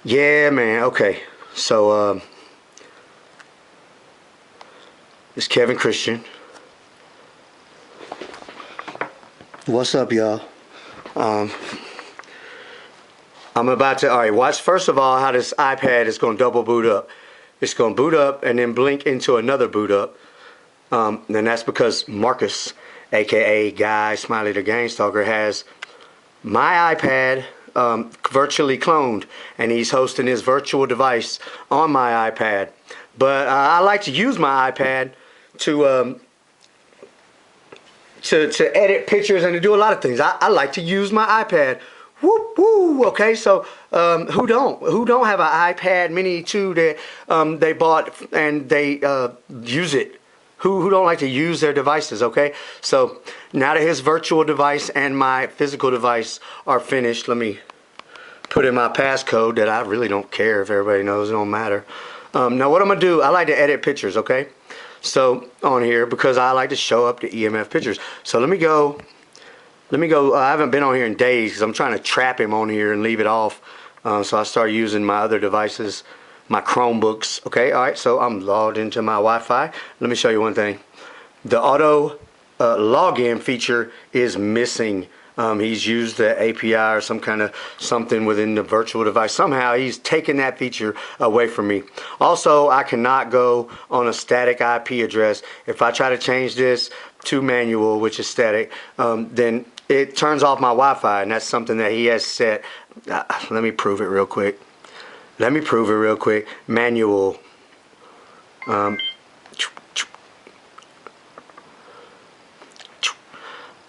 Yeah, man. Okay. So, it's Kevin Christian. What's up, y'all? I'm about to, all right, watch first of all how this iPad is going to double boot up. It's going to boot up and then blink into another boot up. And that's because Marcus, aka Guy Smiley the Gang Stalker, has my iPad virtually cloned, and he's hosting his virtual device on my iPad. But I like to use my iPad to to edit pictures and to do a lot of things. I like to use my iPad. Whoop woo. Okay, so who don't have an iPad Mini 2 that they bought and they use it? Who don't like to use their devices? Okay, so now that his virtual device and my physical device are finished, let me put in my passcode that I really don't care if everybody knows. It don't matter. Now what I'm gonna do? I like to edit pictures. Okay. So on here, because I like to show up the EMF pictures. So let me go. I haven't been on here in days because I'm trying to trap him on here and leave it off. So I started using my other devices, my Chromebooks. Okay, all right. So I'm logged into my Wi-Fi. Let me show you one thing. The auto login feature is missing. He's used the API or some kind of something within the virtual device. Somehow he's taken that feature away from me. Also, I cannot go on a static IP address. If I try to change this to manual, which is static, then it turns off my Wi-Fi, and that's something that he has set. Let me prove it real quick. Manual.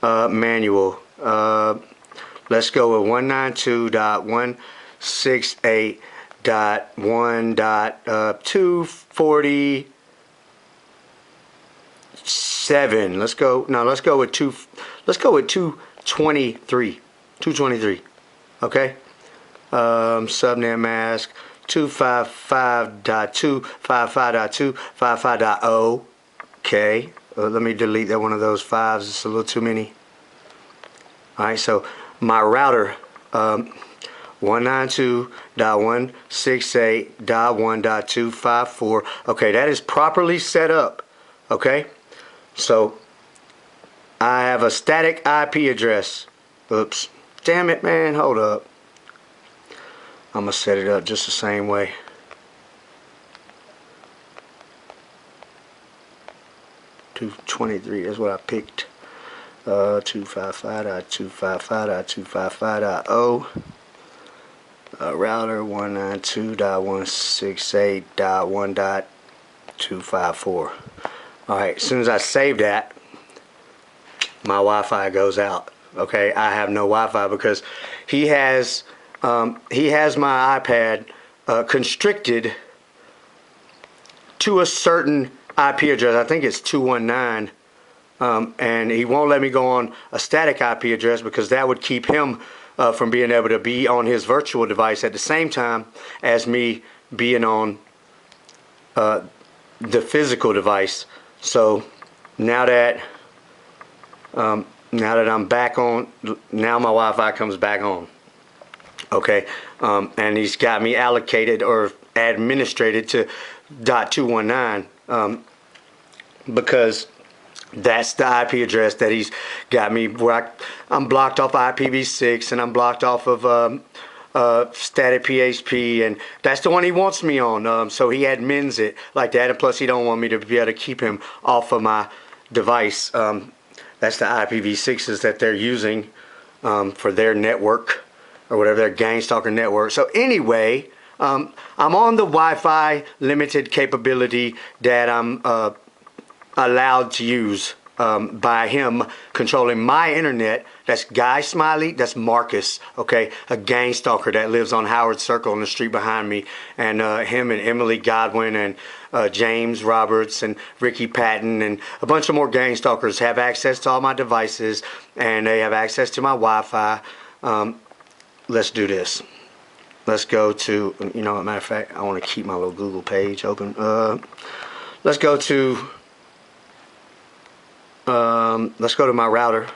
Manual. Let's go with 192.168.1.247. Let's go. No, let's go with 223. 223. Okay. Subnet mask 255.255.255.0. Okay. Let me delete that one of those fives. It's a little too many. Alright, so my router 192.168.1.254. Okay, that is properly set up. Okay, so I have a static IP address. Oops, damn it, man, hold up. I'm gonna set it up just the same way. .223, that's what I picked. 255.255.255.0. Router 192.168.1.254. Alright, as soon as I save that, my Wi-Fi goes out. Okay, I have no Wi-Fi because he has my iPad constricted to a certain IP address. I think it's 219. And he won't let me go on a static IP address because that would keep him from being able to be on his virtual device at the same time as me being on the physical device. So now that I'm back on, now my Wi-Fi comes back on. Okay, and he's got me allocated or administrated to .219 because that's the IP address that he's got me where I'm blocked off IPv6 and I'm blocked off of static PHP, and that's the one he wants me on. So he admins it like that, and plus he don't want me to be able to keep him off of my device. That's the IPv6s that they're using for their network or whatever, their Gang Stalker network. So anyway, I'm on the Wi-Fi limited capability that I'm allowed to use by him controlling my internet. That's Guy Smiley, that's Marcus, okay, a gang stalker that lives on Howard Circle on the street behind me, and him and Emily Godwin and James Roberts and Ricky Patton and a bunch of more gang stalkers have access to all my devices, and they have access to my Wi-Fi. Let's do this. Let's go to, you know, as a matter of fact, I want to keep my little Google page open. Let's go to my router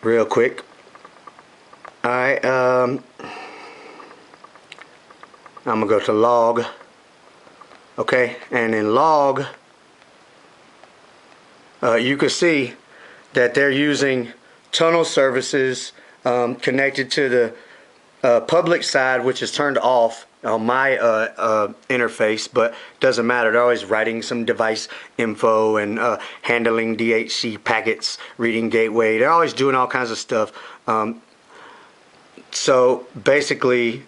real quick. Alright, I'm gonna go to log. Okay, and in log, you can see that they're using tunnel services connected to the public side, which is turned off on my interface, but doesn't matter. They're always writing some device info and handling DHC packets, reading gateway. They're always doing all kinds of stuff. So basically,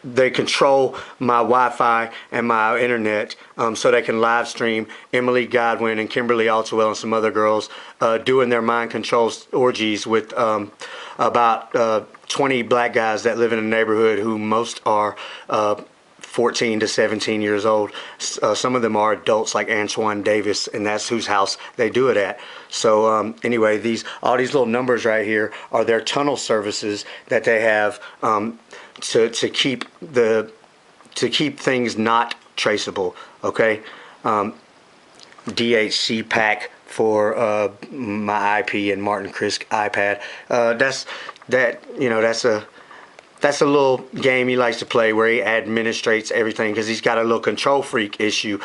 they control my Wi-Fi and my internet, so they can live stream Emily Godwin and Kimberly Altwell and some other girls doing their mind control orgies with about 20 black guys that live in a neighborhood who most are 14 to 17 years old. Some of them are adults like Antoine Davis, and that's whose house they do it at. So anyway, all these little numbers right here are their tunnel services that they have to keep things not traceable. Okay, DHC pack for my IP and Martin Krisk iPad. That's a little game he likes to play where he administrates everything because he's got a little control freak issue.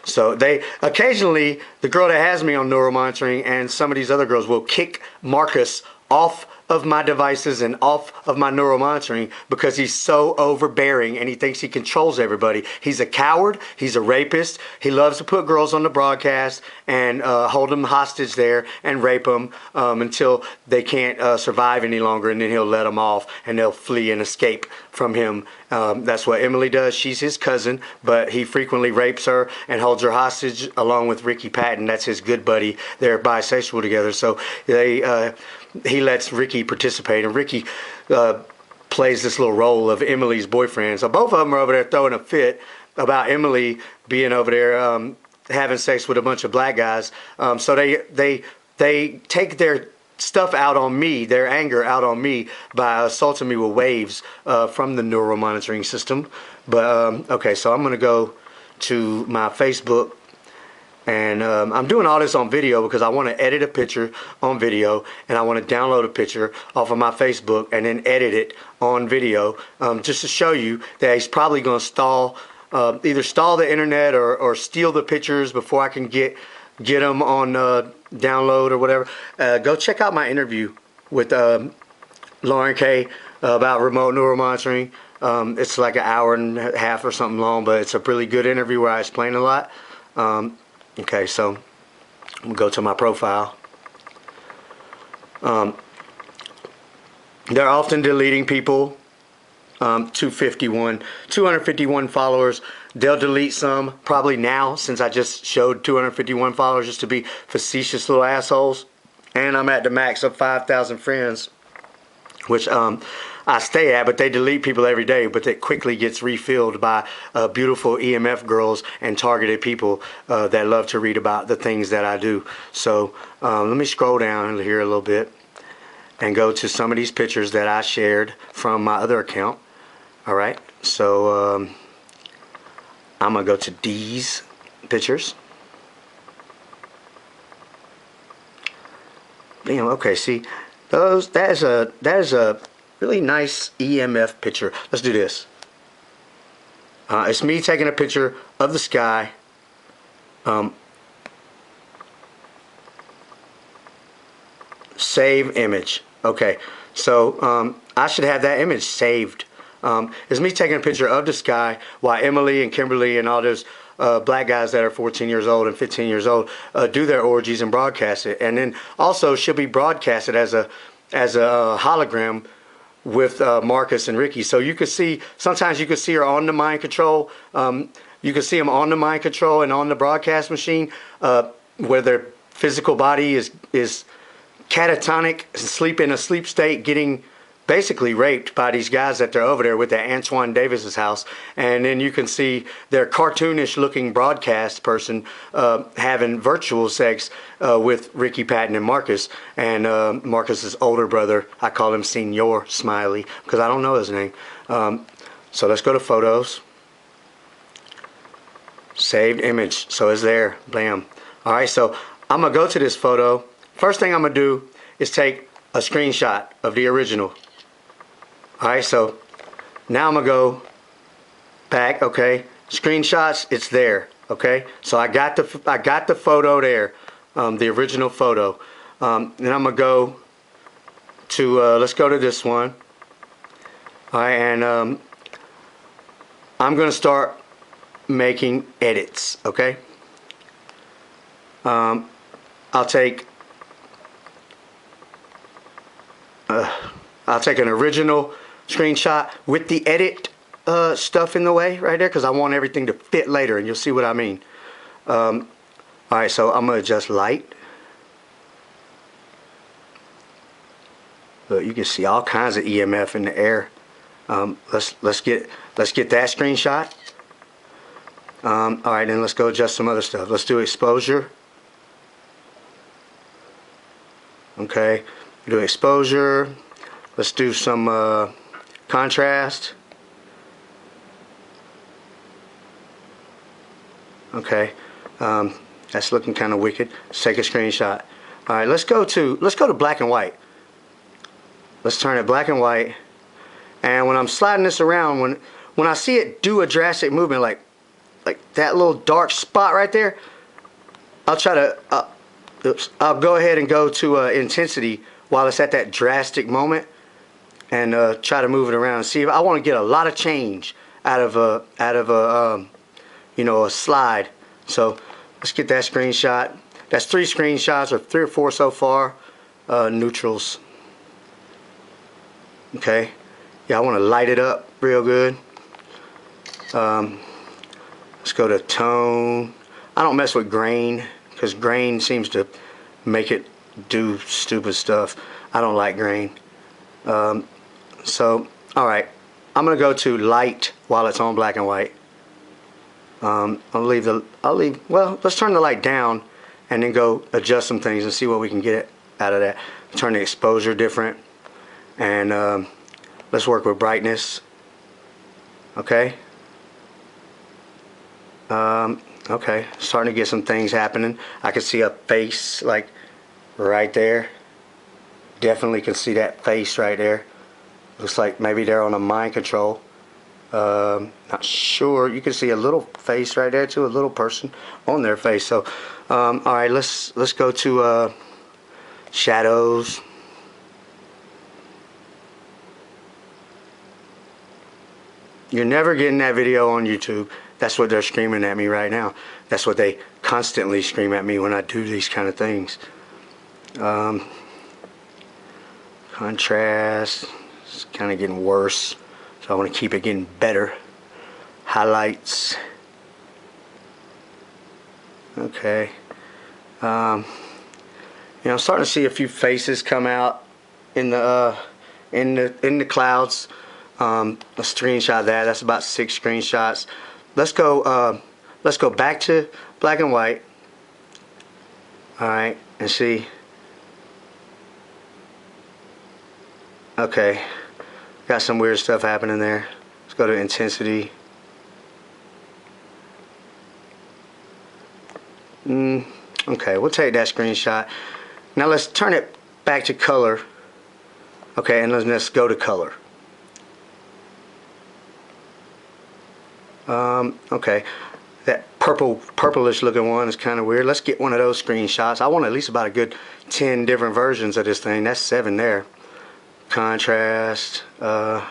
So they occasionally, the girl that has me on neuromonitoring and some of these other girls will kick Marcus off of my devices and off of my neuromonitoring because he's so overbearing and he thinks he controls everybody. He's a coward. He's a rapist. He loves to put girls on the broadcast and hold them hostage there and rape them until they can't survive any longer, and then he'll let them off and they'll flee and escape from him. That's what Emily does. She's his cousin, but he frequently rapes her and holds her hostage along with Ricky Patton. That's his good buddy. They're bisexual together. So he lets Ricky participate, and Ricky plays this little role of Emily's boyfriend. So both of them are over there throwing a fit about Emily being over there having sex with a bunch of black guys. So they take their stuff out on me, their anger out on me by assaulting me with waves from the neural monitoring system. But okay, so I'm gonna go to my Facebook. And I'm doing all this on video because I want to edit a picture on video, and I want to download a picture off of my Facebook and then edit it on video just to show you that he's probably going to either stall the internet or steal the pictures before I can get them on download or whatever. Go check out my interview with Lauren Kay about remote neuromonitoring. It's like an hour and a half or something long, but it's a really good interview where I explain a lot. Okay, so I'm gonna go to my profile. They're often deleting people. 251 followers. They'll delete some probably now, since I just showed 251 followers just to be facetious little assholes. And I'm at the max of 5,000 friends, which I stay at, but they delete people every day, but it quickly gets refilled by beautiful EMF girls and targeted people that love to read about the things that I do. So let me scroll down here a little bit and go to some of these pictures that I shared from my other account. All right, so I'm gonna go to these pictures. Damn, okay, see, that is a really nice EMF picture. Let's do this. It's me taking a picture of the sky. Save image. Okay, so I should have that image saved. It's me taking a picture of the sky while Emily and Kimberly and all those black guys that are 14 years old and 15 years old do their orgies and broadcast it. And then also she'll be broadcasted as a hologram with Marcus and Ricky. So you could see, sometimes you could see her on the mind control. You can see them on the mind control and on the broadcast machine where their physical body is catatonic, sleep in a sleep state, getting basically raped by these guys that they're over there with at Antoine Davis's house. And then you can see their cartoonish looking broadcast person having virtual sex with Ricky Patton and Marcus. And Marcus's older brother, I call him Senor Smiley because I don't know his name. So let's go to photos. Saved image. So it's there. Bam. All right, so I'm gonna go to this photo. First thing I'm gonna do is take a screenshot of the original. Alright, so now I'm going to go back, okay? Screenshots, it's there, okay? So I got the photo there, the original photo. Then I'm going to go to, let's go to this one. Alright, and I'm going to start making edits, okay? I'll take an original screenshot with the edit stuff in the way right there, because I want everything to fit later, and you'll see what I mean. Alright, so I'm going to adjust light. Look, you can see all kinds of EMF in the air. Let's get that screenshot. Alright, then let's go adjust some other stuff. Let's do exposure. Okay, do exposure. Let's do some contrast. Okay, that's looking kind of wicked. Let's take a screenshot. All right, let's go to black and white. Let's turn it black and white. And when I'm sliding this around, when I see it do a drastic movement, like that little dark spot right there, I'll try to I'll go ahead and go to intensity while it's at that drastic moment, and try to move it around. See if I want to get a lot of change out of a you know, a slide. So let's get that screenshot. That's 3 screenshots, or 3 or 4 so far. Neutrals. Okay. Yeah, I want to light it up real good. Let's go to tone. I don't mess with grain, because grain seems to make it do stupid stuff. I don't like grain. So, alright, I'm going to go to light while it's on black and white. Well, let's turn the light down and then go adjust some things and see what we can get out of that. Turn the exposure different, and let's work with brightness. Okay. Okay, starting to get some things happening. I can see a face like right there. Definitely can see that face right there. Looks like maybe they're on a mind control. Not sure. You can see a little face right there too, a little person on their face. So, all right, let's go to shadows. You're never getting that video on YouTube. That's what they're screaming at me right now. That's what they constantly scream at me when I do these kind of things. Contrast. It's kind of getting worse. So I want to keep it getting better. Highlights. Okay. You know, I'm starting to see a few faces come out in the clouds. Let's screenshot that. That's about 6 screenshots. Let's go back to black and white. All right, and see. Okay, got some weird stuff happening there. Let's go to intensity. Okay, we'll take that screenshot. Now let's turn it back to color. Okay, and let's go to color. Okay, that purplish looking one is kind of weird. Let's get one of those screenshots. I want at least about a good 10 different versions of this thing. That's 7 there. Contrast. I'm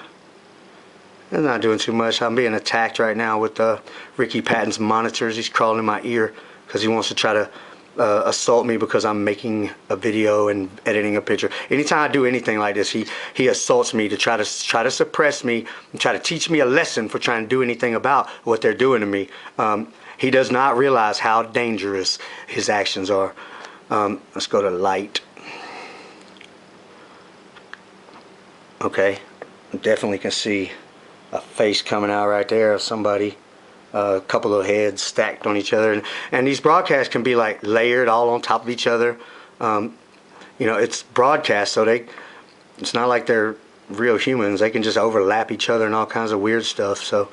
not doing too much. I'm being attacked right now with Ricky Patton's monitors. He's crawling in my ear because he wants to try to assault me because I'm making a video and editing a picture. Anytime I do anything like this, he assaults me to try to suppress me and try to teach me a lesson for trying to do anything about what they're doing to me. He does not realize how dangerous his actions are. Let's go to light. Okay, definitely can see a face coming out right there of somebody. A couple of heads stacked on each other, and these broadcasts can be like layered all on top of each other. You know, it's broadcast, so it's not like they're real humans. They can just overlap each other and all kinds of weird stuff. So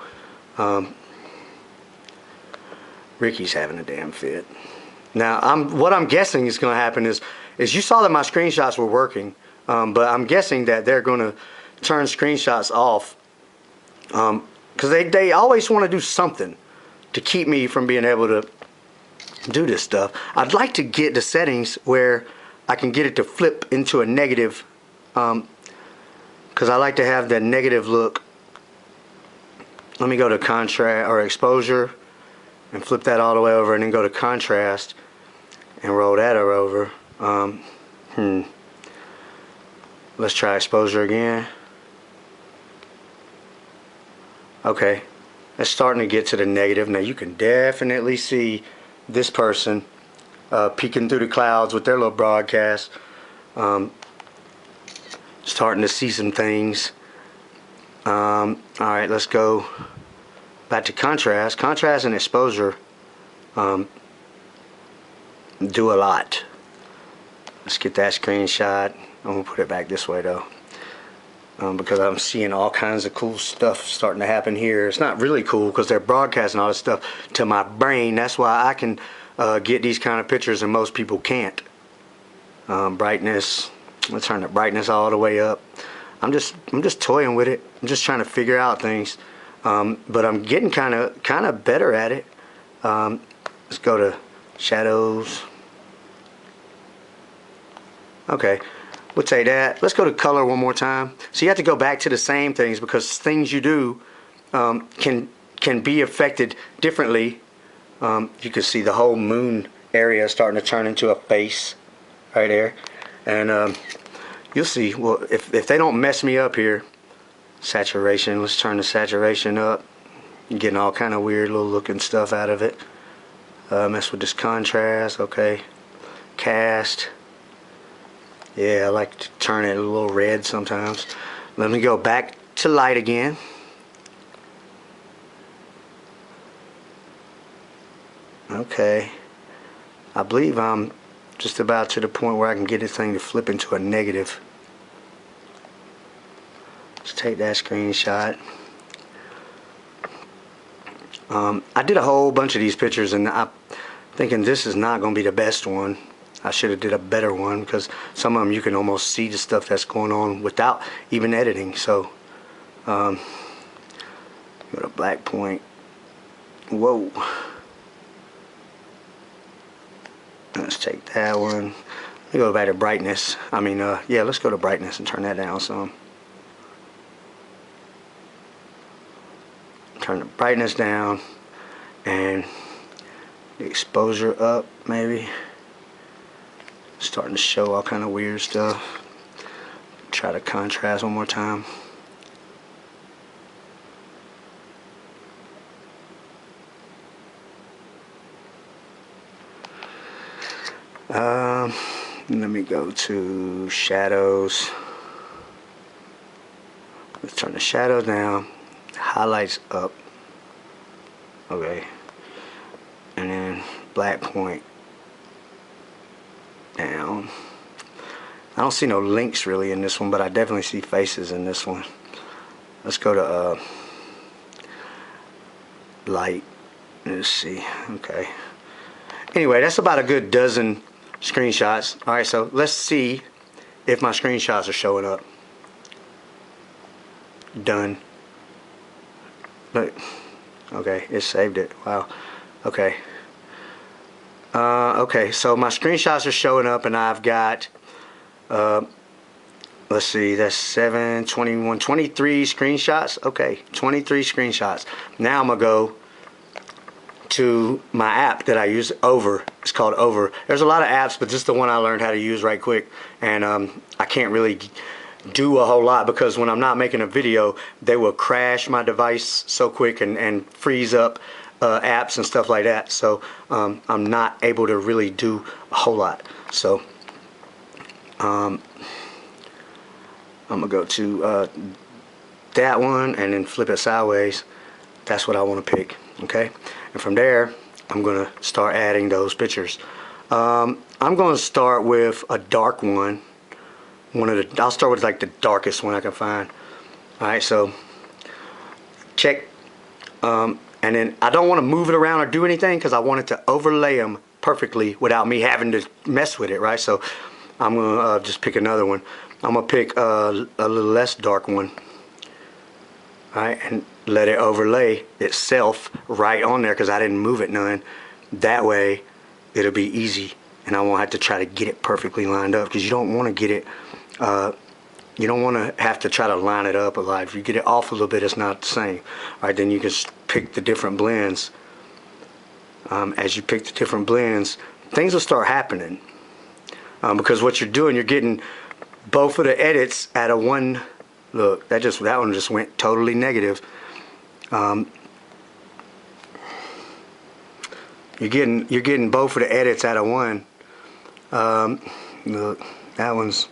Ricky's having a damn fit. Now what I'm guessing is going to happen is you saw that my screenshots were working. but I'm guessing that they're going to turn screenshots off because they always want to do something to keep me from being able to do this stuff. I'd like to get the settings where I can get it to flip into a negative, because I like to have that negative look. Let me go to contrast or exposure and flip that all the way over, and then go to contrast and roll that over. Let's try exposure again. Okay, it's starting to get to the negative. Now you can definitely see this person peeking through the clouds with their little broadcast. Starting to see some things. Alright, let's go back to contrast. Contrast and exposure do a lot. Let's get that screenshot. I'm going to put it back this way though, because I'm seeing all kinds of cool stuff starting to happen here. It's not really cool because they're broadcasting all this stuff to my brain. That's why I can get these kind of pictures and most people can't. Brightness. Let's turn the brightness all the way up. I'm just toying with it. I'm just trying to figure out things, but I'm getting kind of better at it. Let's go to shadows. Okay, we'll take that. Let's go to color one more time. So you have to go back to the same things because things you do can be affected differently. You can see the whole moon area starting to turn into a face right there, and you'll see. Well, if they don't mess me up here, saturation. Let's turn the saturation up. You're getting all kind of weird little looking stuff out of it. Mess with this contrast. Okay, cast. Yeah, I like to turn it a little red sometimes. Let me go back to light again. Okay, I believe I'm just about to the point where I can get this thing to flip into a negative. Let's take that screenshot. I did a whole bunch of these pictures and I'm thinking this is not going to be the best one. I should have did a better one because some of them you can almost see the stuff that's going on without even editing. So go to black point. Whoa. Let's take that one. Let me go back to brightness. Yeah, let's go to brightness and turn that down some. Turn the brightness down and the exposure up maybe. Starting to show all kind of weird stuff. Try to contrast one more time. Let me go to shadows. Let's turn the shadows down, highlights up. Okay, and then black point down. I don't see no links really in this one, but I definitely see faces in this one. Let's go to light. Let's see. Okay. Anyway, that's about a good dozen screenshots. Alright, so let's see if my screenshots are showing up. Done. Look. Okay, it saved it. Wow. Okay. Okay, so my screenshots are showing up and I've got let's see, that's 7, 21, 23 screenshots. Okay, 23 screenshots. Now I'm gonna go to my app that I use, Over. It's called Over. There's a lot of apps, but this is the one I learned how to use right quick, and I can't really do a whole lot because when I'm not making a video, they will crash my device so quick and freeze up apps and stuff like that. So I'm not able to really do a whole lot. So I'm gonna go to that one and then flip it sideways. That's what I want to pick. Okay, and from there I'm gonna start adding those pictures. I'm gonna start with a dark one. I'll start with like the darkest one I can find. Alright, so check, and then I don't want to move it around or do anything because I want it to overlay them perfectly without me having to mess with it, right? So I'm gonna just pick another one. I'm gonna pick a little less dark one. Alright, and let it overlay itself right on there because I didn't move it none. That way it'll be easy and I won't have to try to get it perfectly lined up, because you don't want to get it you don't want to have to try to line it up a lot. If you get it off a little bit, it's not the same. Alright, then you can pick the different blends. As you pick the different blends, things will start happening, because what you're doing, you're getting both of the edits out of one. Look, that one just went totally negative. You're getting both of the edits out of one. Look, that one's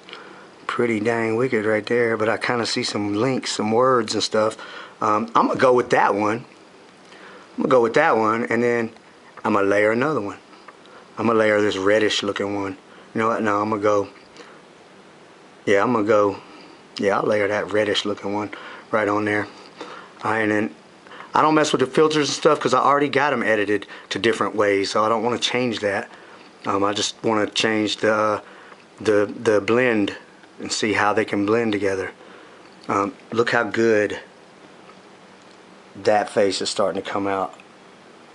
pretty dang wicked right there, but I kind of see some links, some words and stuff. I'm gonna go with that one. And then I'm gonna layer another one. I'm gonna layer this reddish looking one. You know what? No, I'm gonna go. Yeah, I'll layer that reddish looking one right on there. Alright, and then I don't mess with the filters and stuff because I already got them edited to different ways, so I don't want to change that. I just want to change the blend and see how they can blend together. Look how good that face is starting to come out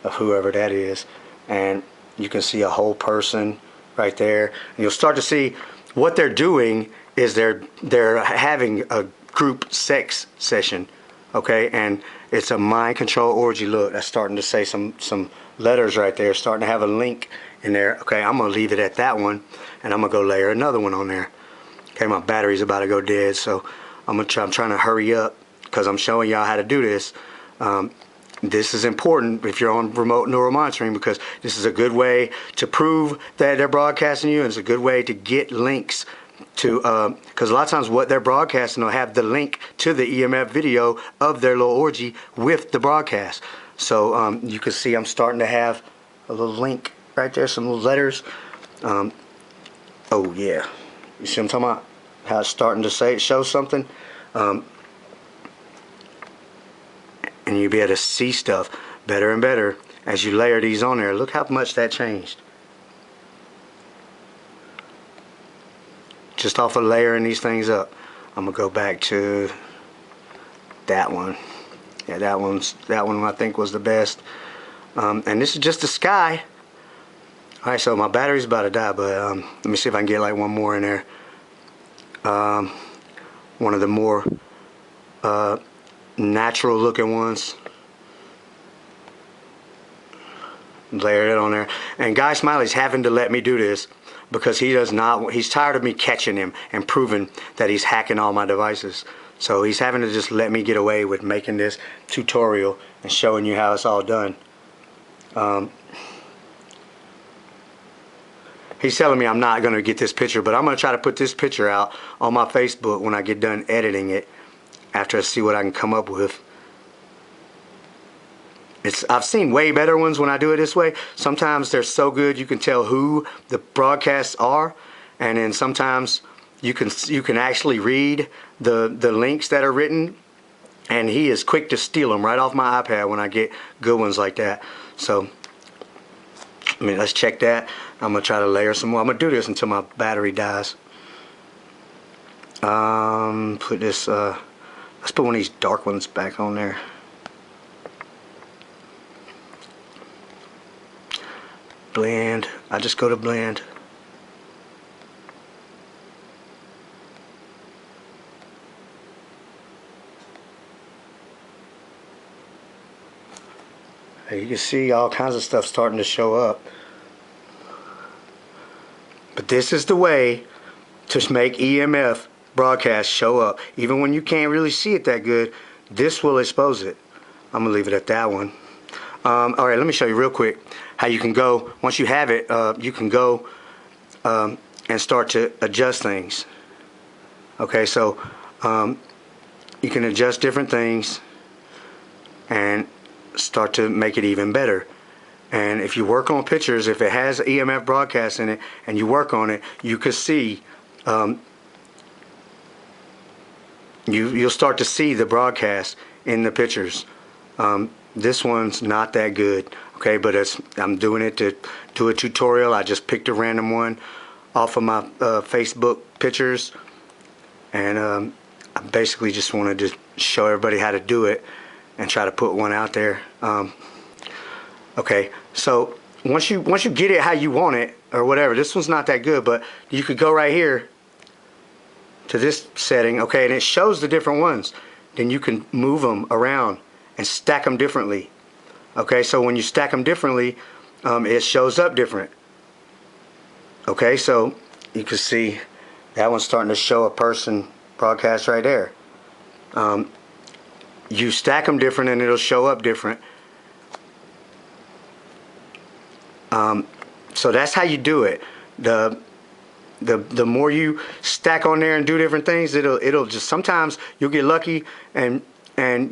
of whoever that is, and you can see a whole person right there. And you'll start to see what they're doing is they're having a group sex session, okay, and it's a mind control orgy. Look, that's starting to say some letters right there, starting to have a link in there. Okay, I'm gonna leave it at that one, and I'm gonna go layer another one on there. Okay, my battery's about to go dead, so I'm trying to hurry up because I'm showing y'all how to do this. This is important if you're on remote neural monitoring, because this is a good way to prove that they're broadcasting you, and it's a good way to get links to, because a lot of times what they're broadcasting will have the link to the EMF video of their little orgy with the broadcast. So you can see I'm starting to have a little link right there, some little letters. Oh yeah, you see what I'm talking about? How it's starting to show something. And you'll be able to see stuff better and better as you layer these on there. Look how much that changed. Just off of layering these things up. I'm gonna go back to that one. Yeah, that one I think was the best. And this is just the sky. Alright, so my battery's about to die, but let me see if I can get like one more in there. One of the more natural looking ones. Layer it on there. And Guy Smiley's having to let me do this because he's tired of me catching him and proving that he's hacking all my devices. So he's having to just let me get away with making this tutorial and showing you how it's all done. He's telling me I'm not going to get this picture, but I'm going to try to put this picture out on my Facebook when I get done editing it, after I see what I can come up with. I've seen way better ones when I do it this way. Sometimes they're so good you can tell who the broadcasts are, and then sometimes you can actually read the links that are written, and he is quick to steal them right off my iPad when I get good ones like that. So I mean, let's check that. I'm gonna try to layer some more. I'm gonna do this until my battery dies. Put this let's put one of these dark ones back on there. Blend. I just go to blend. You can see all kinds of stuff starting to show up. But this is the way to make EMF broadcasts show up. Even when you can't really see it that good, this will expose it. I'm gonna leave it at that one. Alright, let me show you real quick how you can go, once you have it, you can go and start to adjust things. Okay, so you can adjust different things and start to make it even better. And if you work on pictures, if it has EMF broadcast in it and you work on it, you could see you'll start to see the broadcast in the pictures. This one's not that good, okay, but I'm doing it to do a tutorial. I just picked a random one off of my Facebook pictures, and I basically just wanted to show everybody how to do it and try to put one out there. Okay, so once you get it how you want it or whatever, this one's not that good, but you could go right here to this setting, okay, and it shows the different ones. Then you can move them around and stack them differently. Okay, so when you stack them differently, it shows up different. Okay, so you can see that one's starting to show a person broadcast right there. You stack them different and it'll show up different. So that's how you do it. The more you stack on there and do different things, it'll just, sometimes you'll get lucky and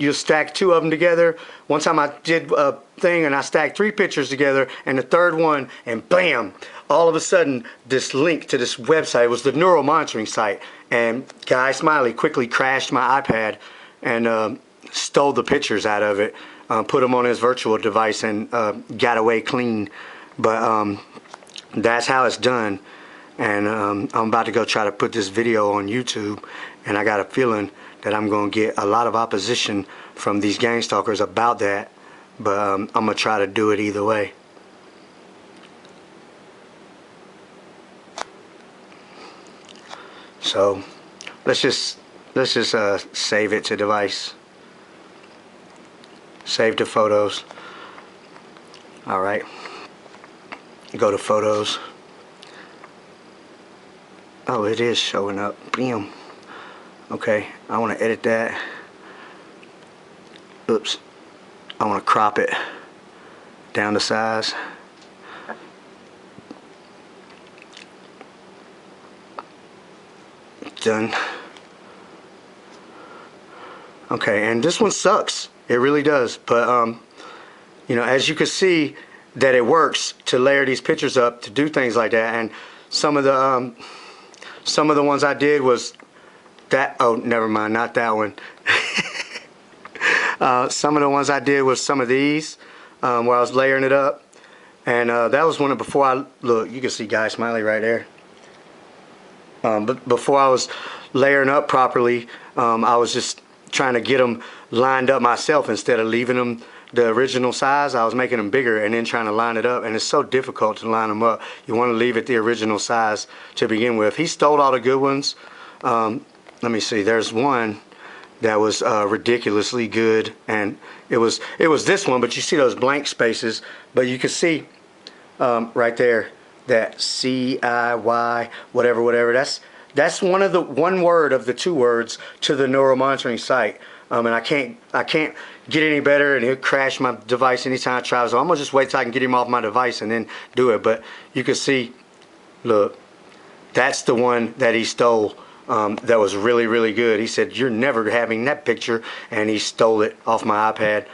you'll stack two of them together. One time I did a thing and I stacked 3 pictures together, and the third one, and bam, all of a sudden this link to this website, it was the neural monitoring site, and Guy Smiley quickly crashed my iPad and stole the pictures out of it, put them on his virtual device, and got away clean. But that's how it's done. And I'm about to go try to put this video on YouTube, and I got a feeling that I'm going to get a lot of opposition from these gang stalkers about that, but I'm going to try to do it either way. So let's just save it to device. Save to photos. All right. Go to photos. Oh, it is showing up. Bam. Okay, I want to edit that. Oops. I want to crop it down to size. Done. Okay, and this one sucks. It really does. But you know, as you can see, that it works to layer these pictures up to do things like that. And some of the ones I did was that. Oh, never mind, not that one. Some of the ones I did was some of these where I was layering it up, and that was one of before I look. You can see Guy Smiley right there. But before I was layering up properly, I was just trying to get them lined up myself instead of leaving them the original size. I was making them bigger and then trying to line it up, and it's so difficult to line them up. You want to leave it the original size to begin with. He stole all the good ones. Let me see, there's one that was ridiculously good, and it was this one, but you see those blank spaces, but you can see right there that CIY whatever, that's one word of the 2 words to the neural monitoring site. And I can't get any better, and it'll crash my device anytime I try. So I'm gonna just wait till I can get him off my device and then do it. But you can see, look, that's the one that he stole. That was really good. He said, "You're never having that picture," and he stole it off my iPad.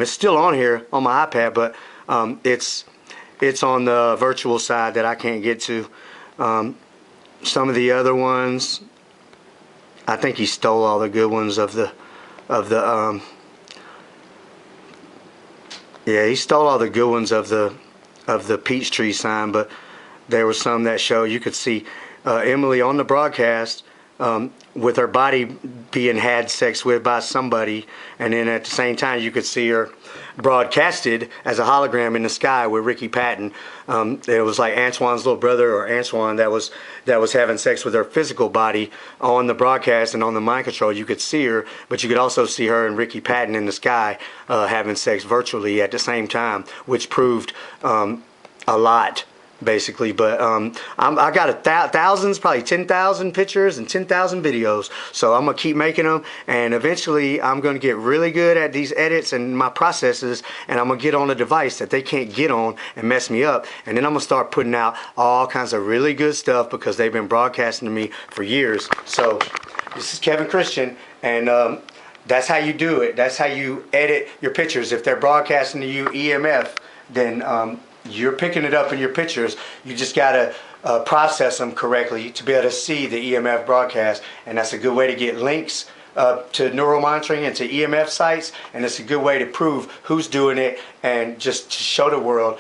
It's still on here on my iPad, but it's on the virtual side that I can't get to. Some of the other ones, I think he stole all the good ones yeah, he stole all the good ones of the Peachtree sign, but there were some that show, you could see Emily on the broadcast with her body being had sex with by somebody, and then at the same time you could see her broadcasted as a hologram in the sky with Ricky Patton. It was like Antoine's little brother, or Antoine, that was having sex with her physical body on the broadcast, and on the mind control you could see her, but you could also see her and Ricky Patton in the sky having sex virtually at the same time, which proved a lot, basically. But I got thousands, probably 10,000 pictures and 10,000 videos, so I'm gonna keep making them, and eventually I'm gonna get really good at these edits and my processes, and I'm gonna get on a device that they can't get on and mess me up, and then I'm gonna start putting out all kinds of really good stuff because they've been broadcasting to me for years. So this is Kevin Christian, and that's how you do it. That's how you edit your pictures. If they're broadcasting to you EMF, then you're picking it up in your pictures. You just gotta process them correctly to be able to see the EMF broadcast, and that's a good way to get links to neural monitoring and to EMF sites, and it's a good way to prove who's doing it and just to show the world